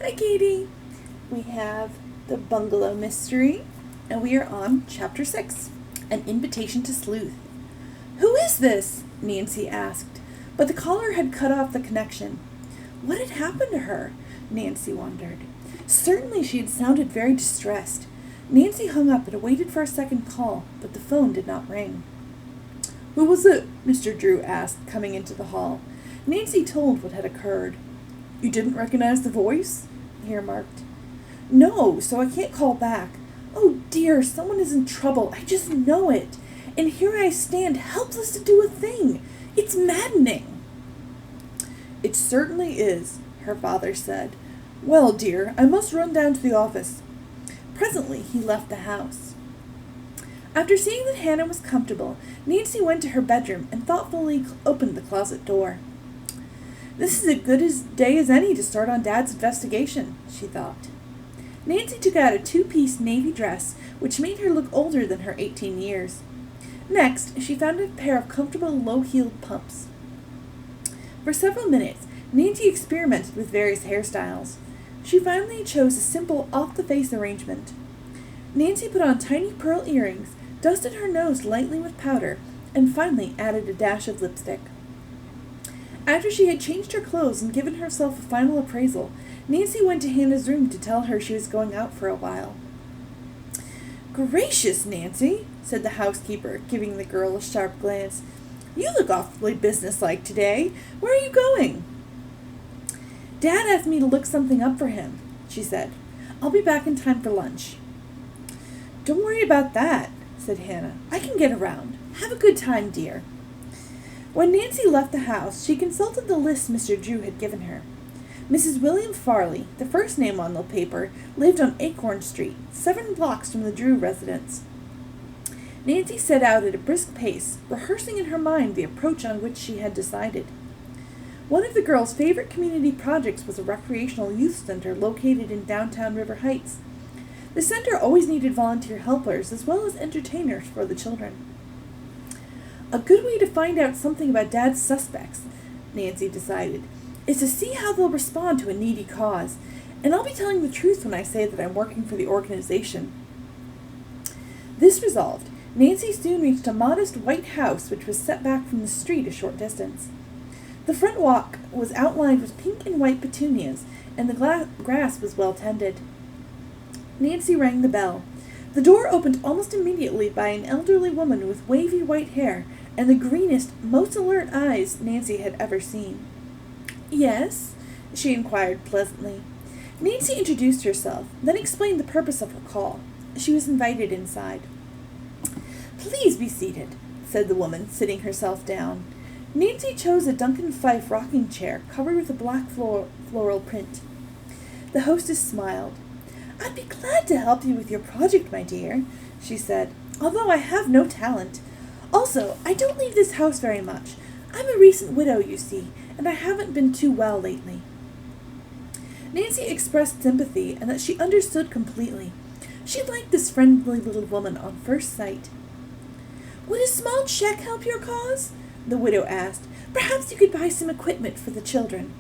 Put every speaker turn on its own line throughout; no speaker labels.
Hi, Katie. We have the Bungalow Mystery, and we are on Chapter 6, An Invitation to Sleuth. Who is this? Nancy asked, but the caller had cut off the connection. What had happened to her? Nancy wondered. Certainly she had sounded very distressed. Nancy hung up and waited for a second call, but the phone did not ring. Who was it? Mr. Drew asked, coming into the hall. Nancy told what had occurred. You didn't recognize the voice? He remarked. No, so I can't call back. Oh dear, someone is in trouble. I just know it. And here I stand, helpless to do a thing. It's maddening. It certainly is, her father said. Well, dear, I must run down to the office. Presently he left the house. After seeing that Hannah was comfortable, Nancy went to her bedroom and thoughtfully opened the closet door. This is as good a day as any to start on Dad's investigation, she thought. Nancy took out a two-piece navy dress, which made her look older than her 18 years. Next, she found a pair of comfortable low-heeled pumps. For several minutes, Nancy experimented with various hairstyles. She finally chose a simple off-the-face arrangement. Nancy put on tiny pearl earrings, dusted her nose lightly with powder, and finally added a dash of lipstick. After she had changed her clothes and given herself a final appraisal, Nancy went to Hannah's room to tell her she was going out for a while. Gracious, Nancy, said the housekeeper, giving the girl a sharp glance. You look awfully businesslike today. Where are you going? Dad asked me to look something up for him, she said. I'll be back in time for lunch. Don't worry about that, said Hannah. I can get around. Have a good time, dear. When Nancy left the house, she consulted the list Mr. Drew had given her. Mrs. William Farley, the first name on the paper, lived on Acorn Street, 7 blocks from the Drew residence. Nancy set out at a brisk pace, rehearsing in her mind the approach on which she had decided. One of the girls' favorite community projects was a recreational youth center located in downtown River Heights. The center always needed volunteer helpers as well as entertainers for the children. A good way to find out something about Dad's suspects, Nancy decided, is to see how they'll respond to a needy cause, and I'll be telling the truth when I say that I'm working for the organization. This resolved, Nancy soon reached a modest white house which was set back from the street a short distance. The front walk was outlined with pink and white petunias, and the grass was well tended. Nancy rang the bell. The door opened almost immediately by an elderly woman with wavy white hair and the greenest, most alert eyes Nancy had ever seen. Yes? She inquired pleasantly. Nancy introduced herself, then explained the purpose of her call. She was invited inside. Please be seated, said the woman, sitting herself down. Nancy chose a Duncan Fife rocking chair covered with a black floral print. The hostess smiled. I'd be glad to help you with your project, my dear, she said, although I have no talent. Also, I don't leave this house very much. I'm a recent widow, you see, and I haven't been too well lately. Nancy expressed sympathy and that she understood completely. She liked this friendly little woman on first sight. Would a small check help your cause? The widow asked. Perhaps you could buy some equipment for the children.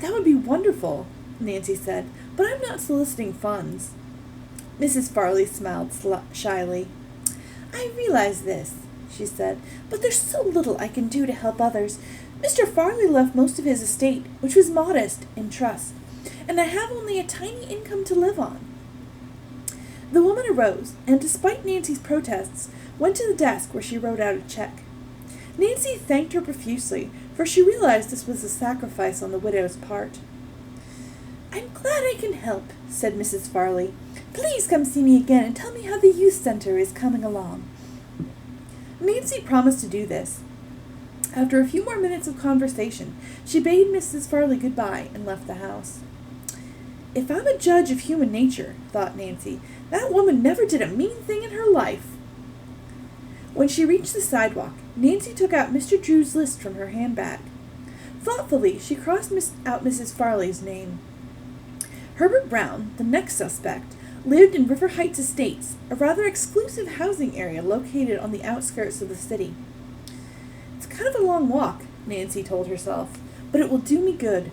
That would be wonderful, Nancy said, but I'm not soliciting funds. Mrs. Farley smiled shyly. I realize this, she said, but there's so little I can do to help others. Mr. Farley left most of his estate, which was modest, in trust, and I have only a tiny income to live on. The woman arose, and despite Nancy's protests, went to the desk where she wrote out a check. Nancy thanked her profusely, for she realized this was a sacrifice on the widow's part. I'm glad I can help, said Mrs. Farley. Please come see me again and tell me how the youth center is coming along. Nancy promised to do this. After a few more minutes of conversation, she bade Mrs. Farley goodbye and left the house. If I'm a judge of human nature, thought Nancy, that woman never did a mean thing in her life. When she reached the sidewalk, Nancy took out Mr. Drew's list from her handbag. Thoughtfully, she crossed out Mrs. Farley's name. Herbert Brown, the next suspect, lived in River Heights Estates, a rather exclusive housing area located on the outskirts of the city. It's kind of a long walk, Nancy told herself, but it will do me good.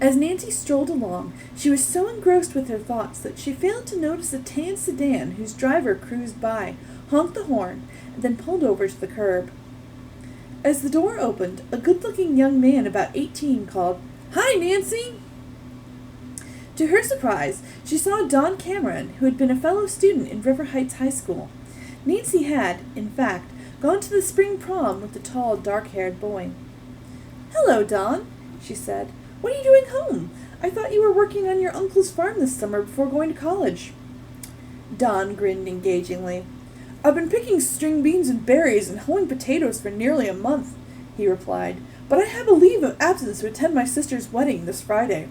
As Nancy strolled along, she was so engrossed with her thoughts that she failed to notice a tan sedan whose driver cruised by, honked the horn, and then pulled over to the curb. As the door opened, a good-looking young man about 18 called, "Hi, Nancy!" To her surprise, she saw Don Cameron, who had been a fellow student in River Heights High School. Nancy had, in fact, gone to the spring prom with the tall, dark-haired boy. "Hello, Don," she said. "What are you doing home? I thought you were working on your uncle's farm this summer before going to college." Don grinned engagingly. "I've been picking string beans and berries and hoeing potatoes for nearly a month," he replied, "but I have a leave of absence to attend my sister's wedding this Friday."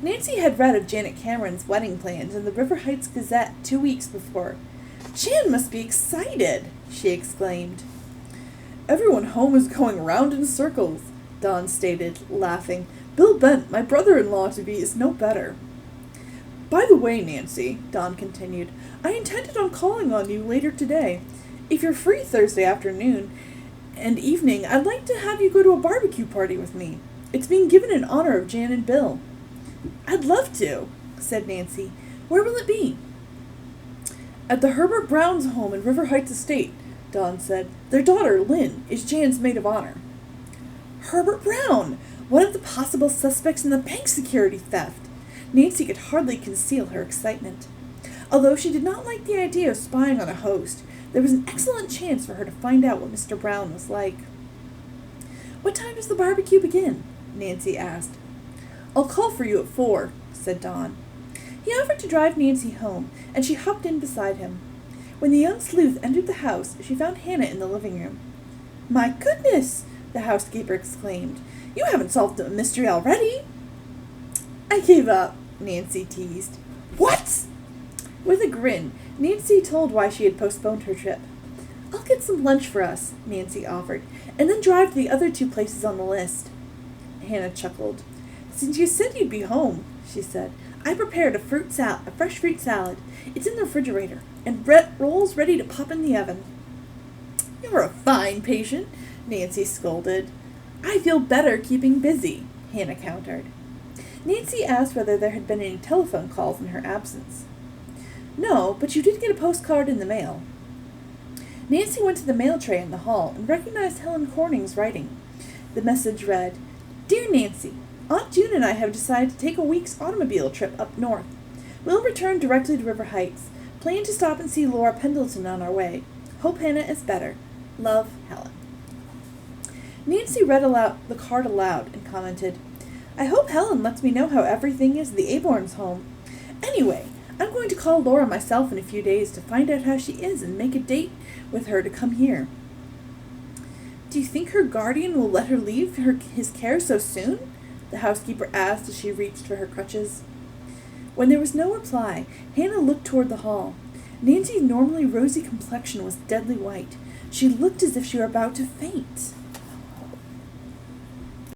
Nancy had read of Janet Cameron's wedding plans in the River Heights Gazette 2 weeks before. "Jan must be excited," she exclaimed. "Everyone home is going round in circles," Don stated, laughing. "Bill Bent, my brother-in-law-to-be, is no better." "By the way, Nancy," Don continued, "I intended on calling on you later today. If you're free Thursday afternoon and evening, I'd like to have you go to a barbecue party with me. It's being given in honor of Jan and Bill." "I'd love to," said Nancy. "Where will it be?" "At the Herbert Brown's home in River Heights Estate," Don said. "Their daughter, Lynn, is Jan's maid of honor." Herbert Brown! One of the possible suspects in the bank security theft! Nancy could hardly conceal her excitement. Although she did not like the idea of spying on a host, there was an excellent chance for her to find out what Mr. Brown was like. "What time does the barbecue begin?" Nancy asked. "I'll call for you at 4, said Don. He offered to drive Nancy home, and she hopped in beside him. When the young sleuth entered the house, she found Hannah in the living room. "My goodness!" the housekeeper exclaimed. "You haven't solved the mystery already?" "I gave up," Nancy teased. "What?" With a grin, Nancy told why she had postponed her trip. "I'll get some lunch for us," Nancy offered, "and then drive to the other 2 places on the list." Hannah chuckled. "Since you said you'd be home," she said, "I prepared a fresh fruit salad. It's in the refrigerator, and rolls ready to pop in the oven." "You're a fine patient," Nancy scolded. "I feel better keeping busy," Hannah countered. Nancy asked whether there had been any telephone calls in her absence. "No, but you did get a postcard in the mail." Nancy went to the mail tray in the hall and recognized Helen Corning's writing. The message read, "Dear Nancy, Aunt June and I have decided to take a week's automobile trip up north. We'll return directly to River Heights. Plan to stop and see Laura Pendleton on our way. Hope Hannah is better. Love, Helen." Nancy read the card aloud and commented, "I hope Helen lets me know how everything is at the Aborns' home. Anyway, I'm going to call Laura myself in a few days to find out how she is and make a date with her to come here." "Do you think her guardian will let her leave his care so soon?" the housekeeper asked as she reached for her crutches. When there was no reply, Hannah looked toward the hall. Nancy's normally rosy complexion was deadly white. She looked as if she were about to faint.